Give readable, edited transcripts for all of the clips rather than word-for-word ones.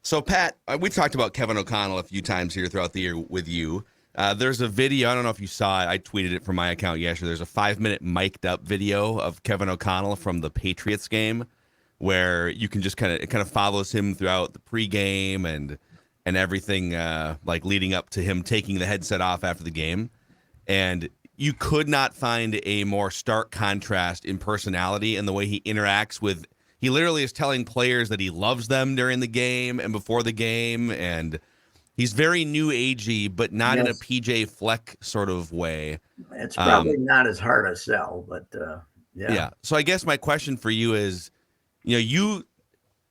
So, Pat, we've talked about Kevin O'Connell a few times here throughout the year with you. There's a video. I don't know if you saw it. I tweeted it from my account yesterday. There's a 5-minute mic'd up video of Kevin O'Connell from the Patriots game, where you can just kind of follows him throughout the pregame and everything, like leading up to him taking the headset off after the game. And you could not find a more stark contrast in personality and the way he interacts with. He literally is telling players that he loves them during the game and before the game, and he's very new agey, but not in a Yes. PJ Fleck sort of way. It's probably not as hard a sell, but yeah. Yeah. So I guess my question for you is, you're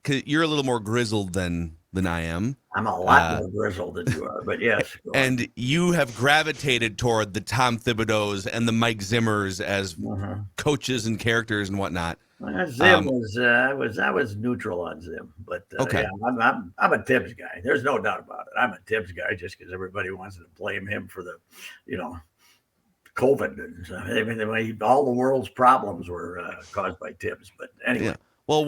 a little more grizzled than I am. I'm a lot more grizzled than you are, but yes. And you have gravitated toward the Tom Thibodeaus and the Mike Zimmers as coaches and characters and whatnot. Zim I was neutral on Zim, but okay. Yeah, I'm a Tibbs guy. There's no doubt about it. I'm a Tibbs guy just because everybody wants to blame him for the, COVID. I mean, all the world's problems were caused by Tibbs. But anyway. Yeah. Well,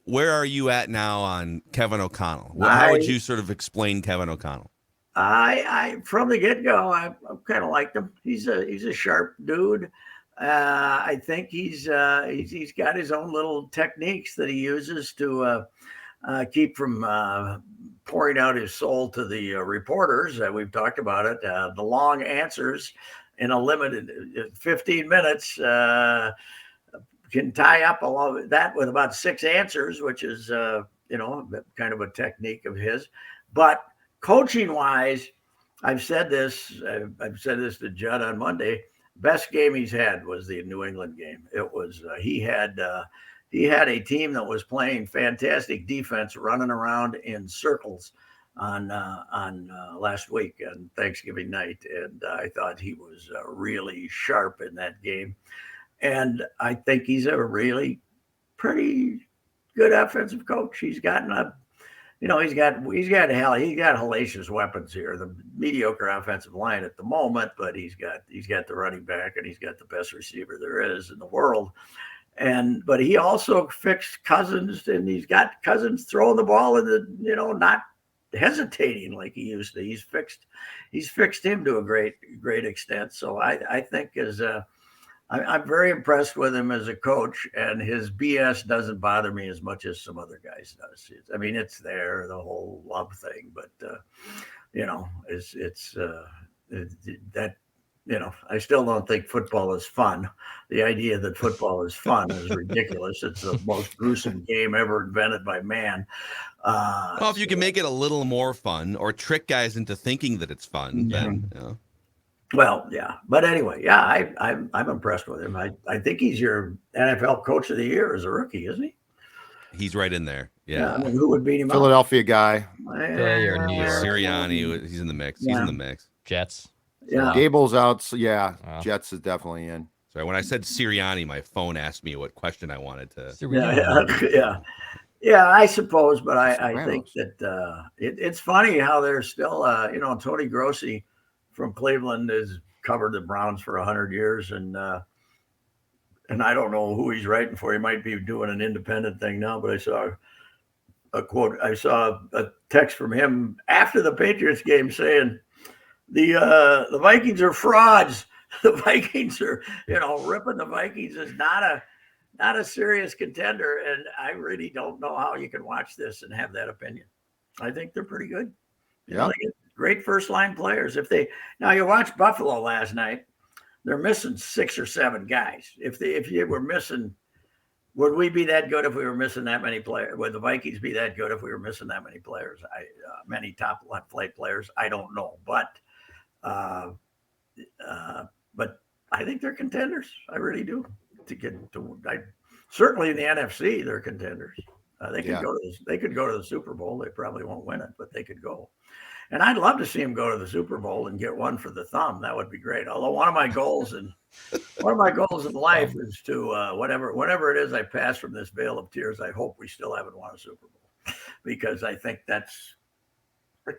where are you at now on Kevin O'Connell? How would you sort of explain Kevin O'Connell? I from the get-go, I kind of liked him. He's a sharp dude. I think he's got his own little techniques that he uses to keep from pouring out his soul to the reporters. We've talked about it. The long answers in a limited 15 minutes can tie up a lot of that with about 6 answers, which is kind of a technique of his. But coaching wise, I've said this to Judd on Monday. Best game he's had was the New England game. It was he had a team that was playing fantastic defense, running around in circles on last week on Thanksgiving night, and I thought he was really sharp in that game. And I think he's a really pretty good offensive coach. He's gotten he's got hellacious weapons here. The mediocre offensive line at the moment, but he's got the running back and he's got the best receiver there is in the world. But he also fixed Cousins, and he's got Cousins throwing the ball in the not hesitating like he used to. He's fixed him to a great extent. So I think I'm very impressed with him as a coach, and his BS doesn't bother me as much as some other guys does. I mean, it's there, the whole love thing, but I still don't think football is fun. The idea that football is fun is ridiculous. It's the most gruesome game ever invented by man. Well, if you can make it a little more fun or trick guys into thinking that it's fun, then. Well, yeah, but anyway, yeah, I'm impressed with him. I think he's your NFL Coach of the Year as a rookie, isn't he? He's right in there. Yeah. I mean, who would beat him? Philadelphia guy. Sirianni. He's in the mix. He's in the mix. Jets. Yeah. Gable's out. So yeah, Jets is definitely in. Sorry, when I said Sirianni, my phone asked me what question I wanted to. Yeah, I suppose, but I think that it's funny how there's still, Tony Grossi from Cleveland has covered the Browns for 100 years, and I don't know who he's writing for. He might be doing an independent thing now, but I saw a quote. I saw a text from him after the Patriots game saying the Vikings are frauds. The Vikings are, ripping the Vikings is not a serious contender, and I really don't know how you can watch this and have that opinion. I think they're pretty good. Yeah. Great first line players. Now you watched Buffalo last night, they're missing 6 or 7 guys. If you were missing, would we be that good if we were missing that many players? Would the Vikings be that good if we were missing that many players? Many top flight players. I don't know, but I think they're contenders. I really do. Certainly in the NFC, they're contenders. They could go to the Super Bowl. They probably won't win it, but they could go. And I'd love to see him go to the Super Bowl and get one for the thumb. That would be great. Although one of my goals in life is to whatever it is I pass from this veil of tears, I hope we still haven't won a Super Bowl, because I think it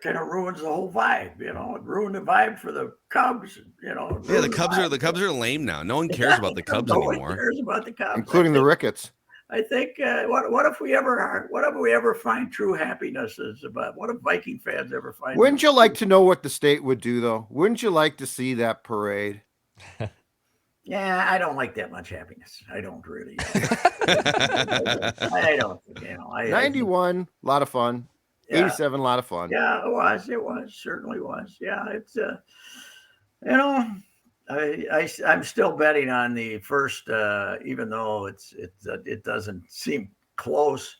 kind of ruins the whole vibe. It ruined the vibe for the Cubs. Yeah, the Cubs are lame now. No one cares about the Cubs anymore. No one cares about the Cubs, including the Ricketts. I think what if we ever find true happiness is about? What if Viking fans ever find? Wouldn't you like to know what the state would do, though? Wouldn't you like to see that parade? Yeah, I don't like that much happiness. I don't really. I don't. 91, a lot of fun. Yeah. 87, a lot of fun. Yeah, it was. Certainly was. Yeah, it's I'm still betting on the first, even though it doesn't seem close.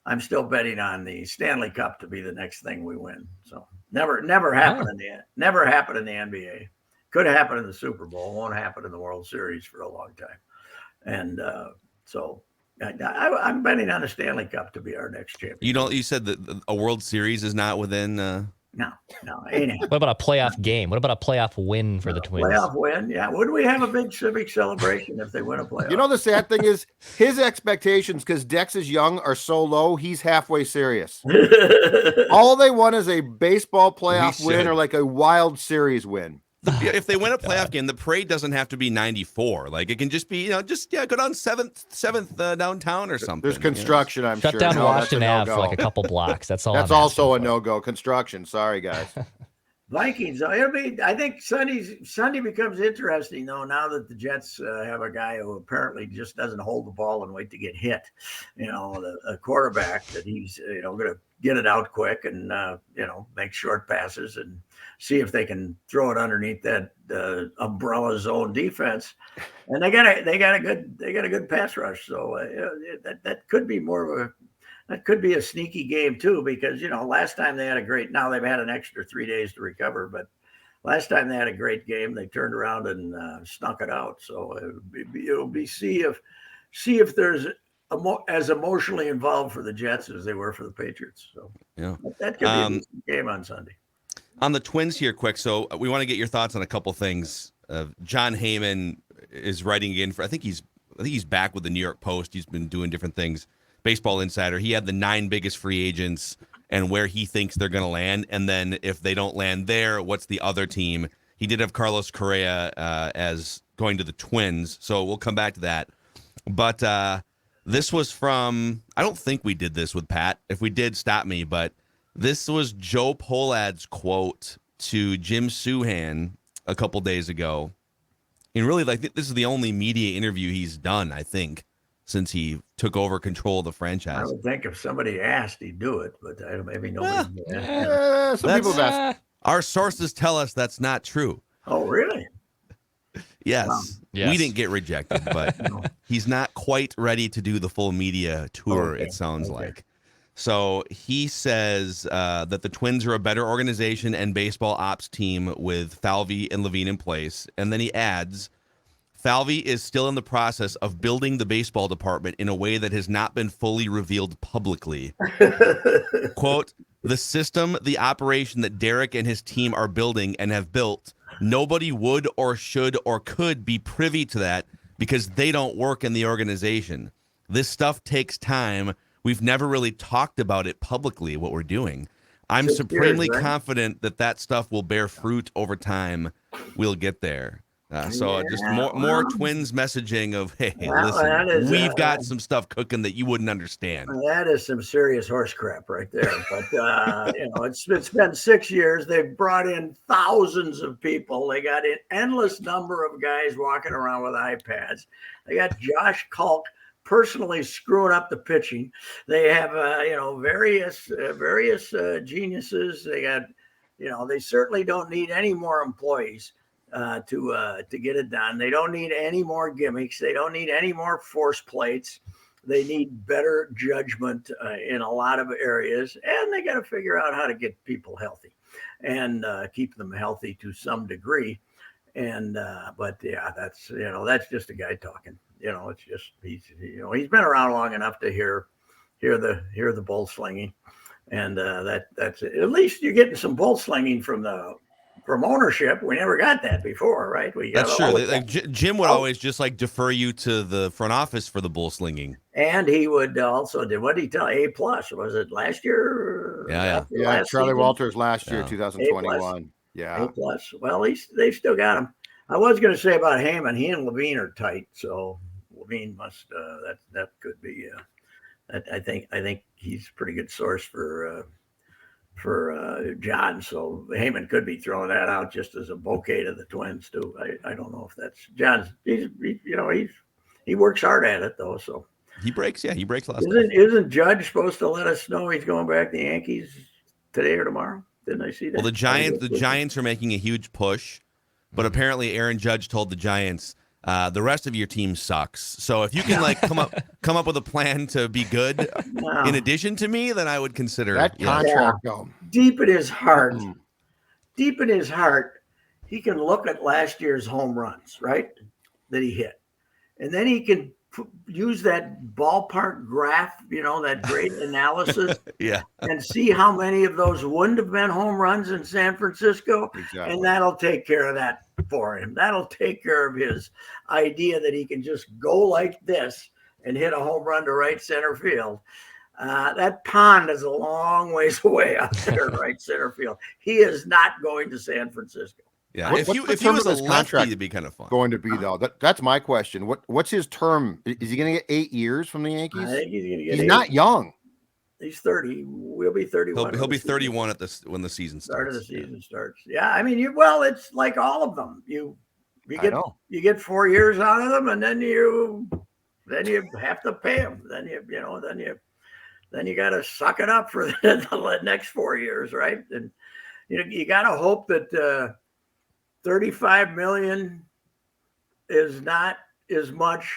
I'm still betting on the Stanley Cup to be the next thing we win. So never happened never happened in the NBA. Could have happened in the Super Bowl. Won't happen in the World Series for a long time. And so I'm betting on the Stanley Cup to be our next champion. You said that a World Series is not within. No, ain't happening. What about a playoff game? What about a playoff win for the Twins? Playoff win, yeah. Would we have a big civic celebration if they win a playoff? You know, the sad thing is his expectations, because Dex is young, are so low, he's halfway serious. All they want is a baseball playoff win or like a Wild Series win. If they win a playoff game, the parade doesn't have to be 94. Like, it can just be, go down 7th downtown or something. There's construction, I'm sure. Shut down Washington Ave for like a couple blocks. That's all. That's also a no-go. Construction. Sorry, guys. Vikings. I think Sunday becomes interesting though. Now that the Jets have a guy who apparently just doesn't hold the ball and wait to get hit. A quarterback that he's going to get it out quick and make short passes and see if they can throw it underneath that umbrella zone defense. And they got a good pass rush. So that could be that could be a sneaky game too, because last time they had a great. Now they've had an extra 3 days to recover, but last time they had a great game, they turned around and snuck it out. So it'll be see if there's as emotionally involved for the Jets as they were for the Patriots. So yeah, that could be a decent game on Sunday. On the Twins here, quick. So we want to get your thoughts on a couple things. John Heyman is writing again I think he's back with the New York Post. He's been doing different things. Baseball Insider. He had the 9 biggest free agents and where he thinks they're going to land. And then if they don't land there, what's the other team? He did have Carlos Correa as going to the Twins. So we'll come back to that. But this was from, I don't think we did this with Pat. If we did, stop me. But this was Joe Pohlad's quote to Jim Souhan a couple days ago. And really, this is the only media interview he's done, I think, since he took over control of the franchise. I would think if somebody asked, he'd do it, but maybe nobody. Some people have asked. Our sources tell us that's not true. Oh, really? Yes. Wow. We didn't get rejected, but he's not quite ready to do the full media tour, it sounds like. So he says that the Twins are a better organization and baseball ops team with Falvey and Levine in place. And then he adds, Falvey is still in the process of building the baseball department in a way that has not been fully revealed publicly. Quote, the system, the operation that Derek and his team are building and have built, nobody would or should or could be privy to that because they don't work in the organization. This stuff takes time. We've never really talked about it publicly, what we're doing. I'm supremely confident that stuff will bear fruit over time. We'll get there. Just more Twins messaging of, hey, listen, we've got some stuff cooking that you wouldn't understand. That is some serious horse crap right there. But, it's been 6 years. They've brought in thousands of people. They got an endless number of guys walking around with iPads. They got Josh Kalk personally screwing up the pitching. They have, various geniuses. They got, they certainly don't need any more employees to get it done. They don't need any more gimmicks. They don't need any more force plates. They need better judgment in a lot of areas, and they got to figure out how to get people healthy and keep them healthy to some degree. And that's just a guy talking. It's just he's been around long enough to hear the bull slinging, and that's it. At least you're getting some bull slinging from ownership. We never got that before, right? That's true. Jim would always just defer you to the front office for the bull slinging, and he would also did. What did he tell? A+, was it last year? Yeah. Charlie season? Walters last year, 2021. Yeah. A+. Well, they've still got him. I was going to say about Heyman, he and Levine are tight. So Levine must that could be. I think he's a pretty good source for John. So Heyman could be throwing that out just as a bouquet to the Twins too. I don't know if that's John's. He works hard at it though. So he breaks a lot. Isn't Judge supposed to let us know he's going back to the Yankees today or tomorrow? Didn't I see that? Well, the Giants are making a huge push, but apparently Aaron Judge told the Giants, the rest of your team sucks. So if you can like come up with a plan to be good in addition to me, then I would consider that contract. Yeah. Deep in his heart, he can look at last year's home runs, right, that he hit, and then he can use that ballpark graph, that great analysis, and see how many of those wouldn't have been home runs in San Francisco, and that'll take care of that for him. That'll take care of his idea that he can just go like this and hit a home run to right center field. That pond is a long ways away out there in right center field. He is not going to San Francisco. Yeah, if he was a lefty, it'd be kind of fun. Going to be though. That's my question. What's his term? Is he going to get 8 years from the Yankees? I think he's going to get. He's not young. He's 30. We'll be 31. He'll be 31 when the season starts. Start of the season starts. Yeah, I mean, it's like all of them. You get 4 years out of them, and then you have to pay them. Then you got to suck it up for the next 4 years, right? And you got to hope that. $35 million is not as much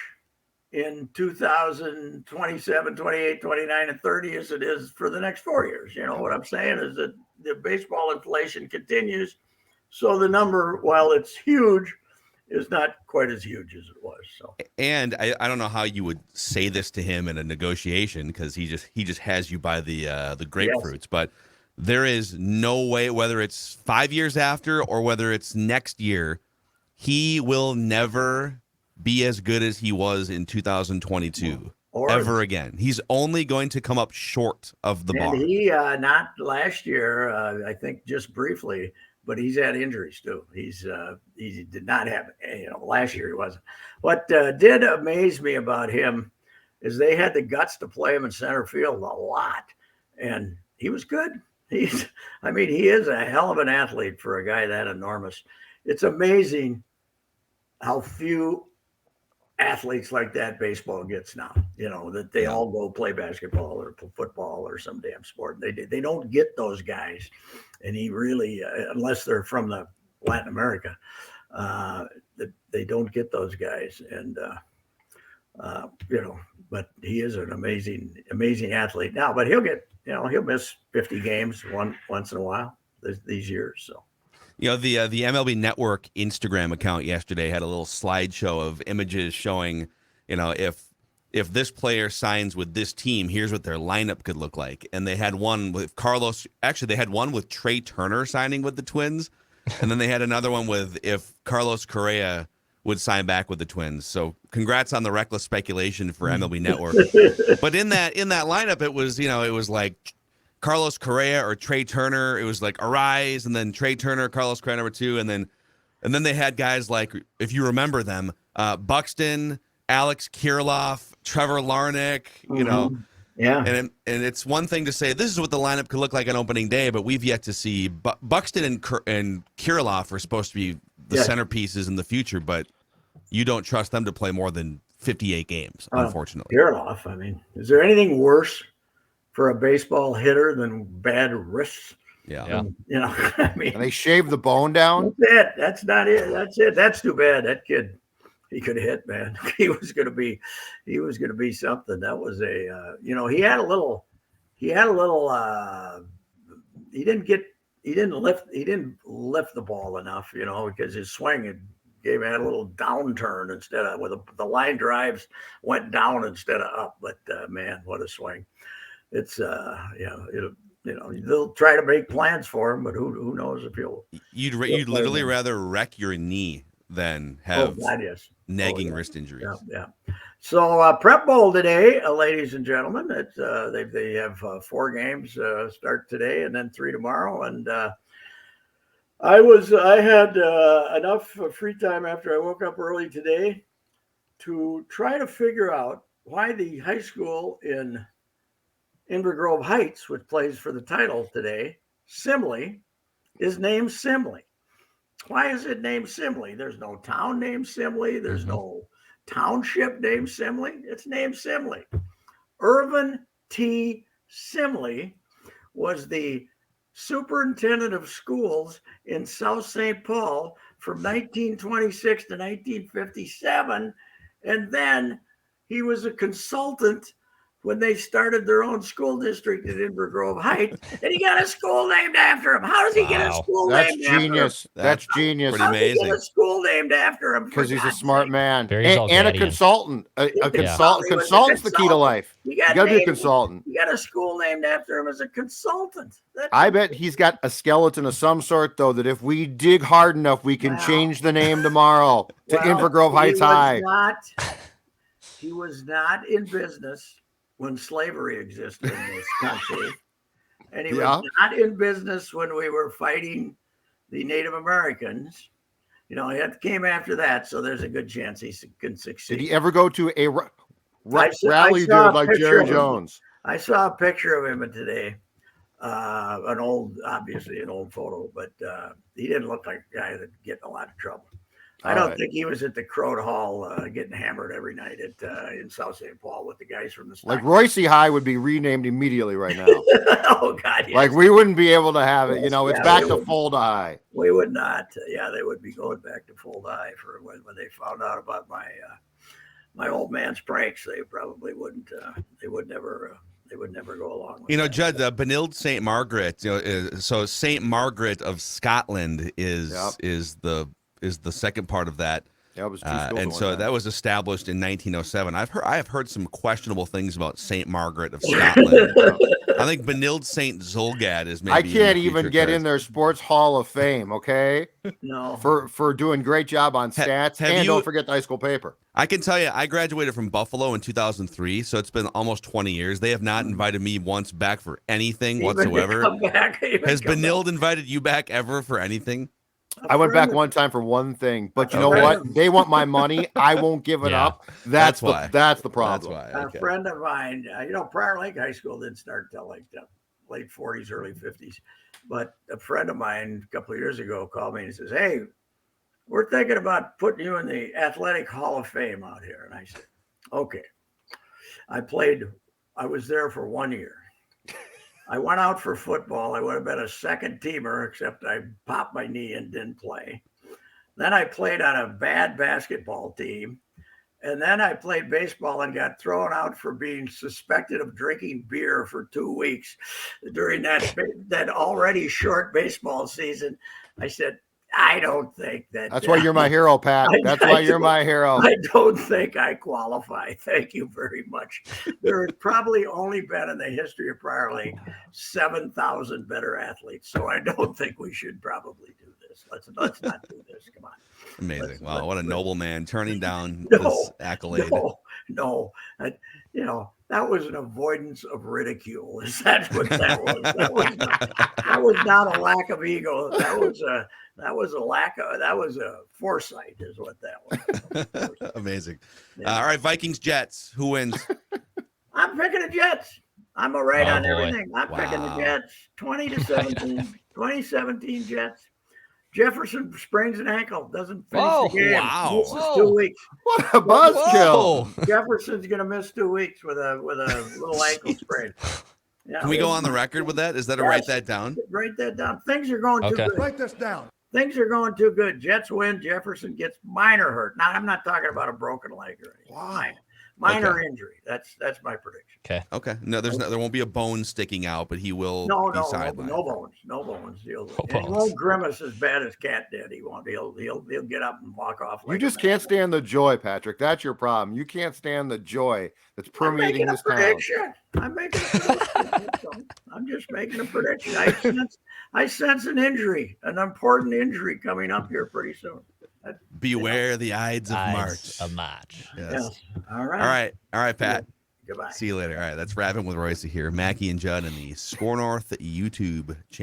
in 2027, 28, 29, and 30 as it is for the next 4 years. You know what I'm saying is that the baseball inflation continues. So the number, while it's huge, is not quite as huge as it was. So, and I don't know how you would say this to him in a negotiation because he just has you by the grapefruits, but there is no way, whether it's 5 years after or whether it's next year, he will never be as good as he was in 2022 ever again. He's only going to come up short of the bar. He not last year, I think just briefly, but he's had injuries too. He did not have, last year he wasn't. What did amaze me about him is they had the guts to play him in center field a lot, and he was good. He is a hell of an athlete for a guy that enormous. It's amazing how few athletes like that baseball gets now, that they all go play basketball or football or some damn sport. They don't get those guys. And he really, unless they're from the Latin America, they don't get those guys. And, but he is an amazing athlete now, but he'll miss 50 games once in a while these years. So, the MLB Network Instagram account yesterday had a little slideshow of images showing, if this player signs with this team, here's what their lineup could look like. And they had one with Carlos. Actually, they had one with Trey Turner signing with the Twins, and then they had another one with if Carlos Correa would sign back with the Twins. So congrats on the reckless speculation for MLB Network. But in that lineup, it was like Carlos Correa or Trey Turner. It was like Arise, and then Trey Turner, Carlos Correa number 2, and then they had guys like, if you remember them, Buxton, Alex Kirilloff, Trevor Larnach, Yeah. And it's one thing to say this is what the lineup could look like on opening day, but we've yet to see. Buxton and Kirilloff are supposed to be the centerpieces in the future, but you don't trust them to play more than 58 games, unfortunately. Kirilloff, is there anything worse for a baseball hitter than bad wrists? Yeah. And they shave the bone down? That's it. That's not it. That's it. That's too bad. That kid, he could hit, man. He was going to be something. That was he didn't lift the ball enough, because his swing had a little downturn instead of the line drives went down instead of up. But man, what a swing. It's they'll try to make plans for him, but who knows if you'd literally rather wreck your knee than have nagging wrist injuries. Yeah. So Prep Bowl today, ladies and gentlemen. It's they have 4 games start today and then 3 tomorrow. And I had enough free time after I woke up early today to try to figure out why the high school in Inver Grove Heights, which plays for the title today, Simley, is named Simley. Why is it named Simley? There's no town named Simley. There's no township named Simley. It's named Simley. Irvin T. Simley was the superintendent of schools in South St. Paul from 1926 to 1957. And then he was a consultant when they started their own school district in Inver Grove Heights, and he got a school named after him. How does he get a school named genius. after him? That's genius. Pretty How does he amazing. get a school named after him? Because he's a smart man. Very And a Zolgadian. consultant. A consultant. Consultant's the key to life. You got to be a consultant. You got a school named after him as a consultant. I bet he's got a skeleton of some sort, though, that if we dig hard enough, we can change the name tomorrow to Inver Grove Heights High. He was not in business when slavery existed in this country. And he was not in business when we were fighting the Native Americans. You know, it came after that, so there's a good chance he can succeed. Did he ever go to a rally dude like Jerry Jones? I saw a picture of him today. Obviously an old photo, but he didn't look like a guy that'd get in a lot of trouble. I don't think he was at the Crowd Hall getting hammered every night in South St. Paul with the guys from the stock. Like Royce High would be renamed immediately right now. Oh, God. Yes. Like we wouldn't be able to have it. You know, it's back to Fulda High. We would not. They would be going back to Fulda High for when they found out about my old man's pranks. They probably wouldn't. They would never go along with Judd, Benilde St. Margaret, so St. Margaret of Scotland is the second part of that. Yeah, it was and so that was established in 1907. I have heard some questionable things about St. Margaret of Scotland. I think Benilde St. Zolgad is maybe. I can't even get in their Sports Hall of Fame, okay? No. For doing great job on stats. Don't forget the high school paper. I can tell you, I graduated from Buffalo in 2003, so it's been almost 20 years. They have not invited me once back for anything whatsoever. Has Benilde invited you back ever for anything? I went back one time for one thing, but you know what? They want my money. I won't give it up. That's why. That's the problem. That's why. A friend of mine, Prior Lake High School didn't start till like the late 40s, early 50s. But a friend of mine a couple of years ago called me and says, "Hey, we're thinking about putting you in the Athletic Hall of Fame out here." And I said, "Okay." I was there for 1 year. I went out for football. I would have been a second teamer, except I popped my knee and didn't play. Then I played on a bad basketball team. And then I played baseball and got thrown out for being suspected of drinking beer for 2 weeks during that already short baseball season. I said, I don't think that. That's why you're my hero, Pat. That's why you're my hero. I don't think I qualify. Thank you very much. There has probably only been in the history of Prior Lake 7,000 better athletes. So I don't think we should probably do this. Let's not do this. Come on. Amazing. Wow. What a noble man turning down this accolade. No. That was an avoidance of ridicule. That's what that was. That was not a lack of ego. That was a foresight is what that was. Amazing. Yeah. All right, Vikings Jets. Who wins? I'm picking the Jets. I'm right on everything. I'm picking the Jets. 20-17. 2017 Jets. Jefferson sprains an ankle, doesn't finish the game. Wow. Misses 2 weeks. What a buzzkill. Jefferson's going to miss 2 weeks with a little ankle sprain. Yeah, can we go on the record with that? Is that write that down? Write that down. Things are going too good. Write this down. Things are going too good. Jets win. Jefferson gets minor hurt. Now, I'm not talking about a broken leg or anything. Wow. Minor injury. That's my prediction. Okay. No, there won't be a bone sticking out, but he will be sidelined. No bones. He won't grimace as bad as Cat did. He won't. He'll get up and walk off. You just can't stand the joy, Patrick. That's your problem. You can't stand the joy that's permeating this town. I'm making a prediction. I'm just making a prediction. I sense an injury, an important injury coming up here pretty soon. Beware the Ides of March. Yes. All right, Pat. Goodbye. See you later. All right, that's Rapping with Royce here. Mackie and Judd in the SKOR North YouTube channel.